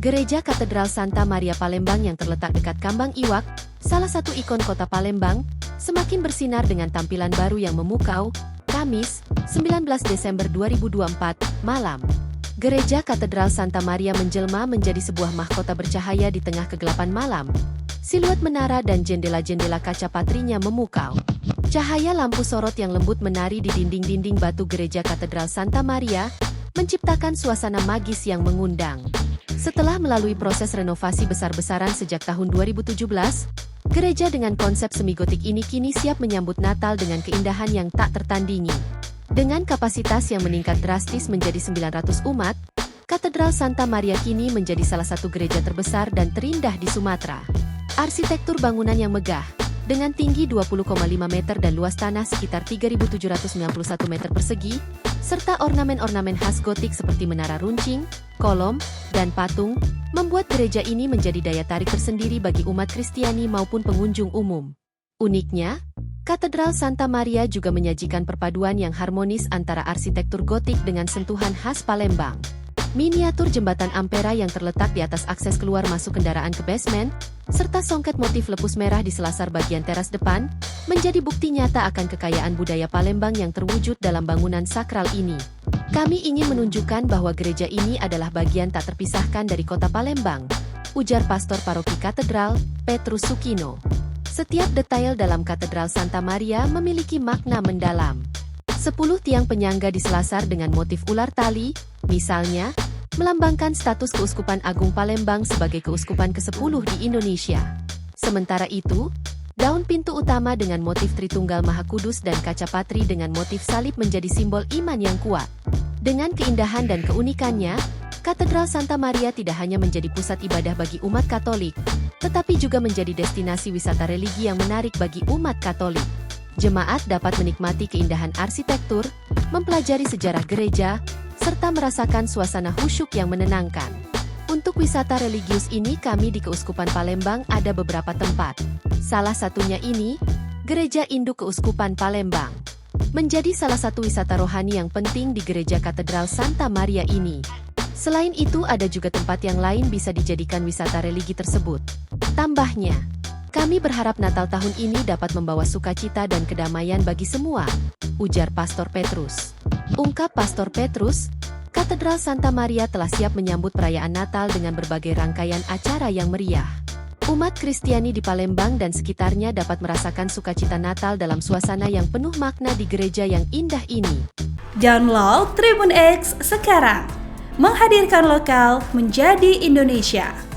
Gereja Katedral Santa Maria Palembang yang terletak dekat Kambang Iwak, salah satu ikon kota Palembang, semakin bersinar dengan tampilan baru yang memukau. Kamis, 19 Desember 2024, malam. Gereja Katedral Santa Maria menjelma menjadi sebuah mahkota bercahaya di tengah kegelapan malam. Siluet menara dan jendela-jendela kaca patrinya memukau. Cahaya lampu sorot yang lembut menari di dinding-dinding batu Gereja Katedral Santa Maria, menciptakan suasana magis yang mengundang. Setelah melalui proses renovasi besar-besaran sejak tahun 2017, gereja dengan konsep semi-gotik ini kini siap menyambut Natal dengan keindahan yang tak tertandingi. Dengan kapasitas yang meningkat drastis menjadi 900 umat, Katedral Santa Maria kini menjadi salah satu gereja terbesar dan terindah di Sumatera. Arsitektur bangunan yang megah, dengan tinggi 20,5 meter dan luas tanah sekitar 3.791 meter persegi, serta ornamen-ornamen khas gotik seperti menara runcing, kolom, dan patung, membuat gereja ini menjadi daya tarik tersendiri bagi umat Kristiani maupun pengunjung umum. Uniknya, Katedral Santa Maria juga menyajikan perpaduan yang harmonis antara arsitektur gotik dengan sentuhan khas Palembang. Miniatur jembatan Ampera yang terletak di atas akses keluar masuk kendaraan ke basement, serta songket motif lepus merah di selasar bagian teras depan, menjadi bukti nyata akan kekayaan budaya Palembang yang terwujud dalam bangunan sakral ini. Kami ingin menunjukkan bahwa gereja ini adalah bagian tak terpisahkan dari kota Palembang, ujar Pastor Paroki Katedral, Petrus Sukino. Setiap detail dalam Katedral Santa Maria memiliki makna mendalam. 10 tiang penyangga di selasar dengan motif ular tali, misalnya, melambangkan status Keuskupan Agung Palembang sebagai keuskupan ke-10 di Indonesia. Sementara itu, daun pintu utama dengan motif Tritunggal Maha Kudus dan kaca patri dengan motif salib menjadi simbol iman yang kuat. Dengan keindahan dan keunikannya, Katedral Santa Maria tidak hanya menjadi pusat ibadah bagi umat Katolik, tetapi juga menjadi destinasi wisata religi yang menarik bagi umat Katolik. Jemaat dapat menikmati keindahan arsitektur, mempelajari sejarah gereja, serta merasakan suasana khusyuk yang menenangkan. Untuk wisata religius ini kami di Keuskupan Palembang ada beberapa tempat. Salah satunya ini, Gereja Induk Keuskupan Palembang. Menjadi salah satu wisata rohani yang penting di Gereja Katedral Santa Maria ini. Selain itu ada juga tempat yang lain bisa dijadikan wisata religi tersebut. Tambahnya, kami berharap Natal tahun ini dapat membawa sukacita dan kedamaian bagi semua, ujar Pastor Petrus. Ungkap Pastor Petrus, Katedral Santa Maria telah siap menyambut perayaan Natal dengan berbagai rangkaian acara yang meriah. Umat Kristiani di Palembang dan sekitarnya dapat merasakan sukacita Natal dalam suasana yang penuh makna di gereja yang indah ini. Download Tribun X sekarang, menghadirkan lokal menjadi Indonesia.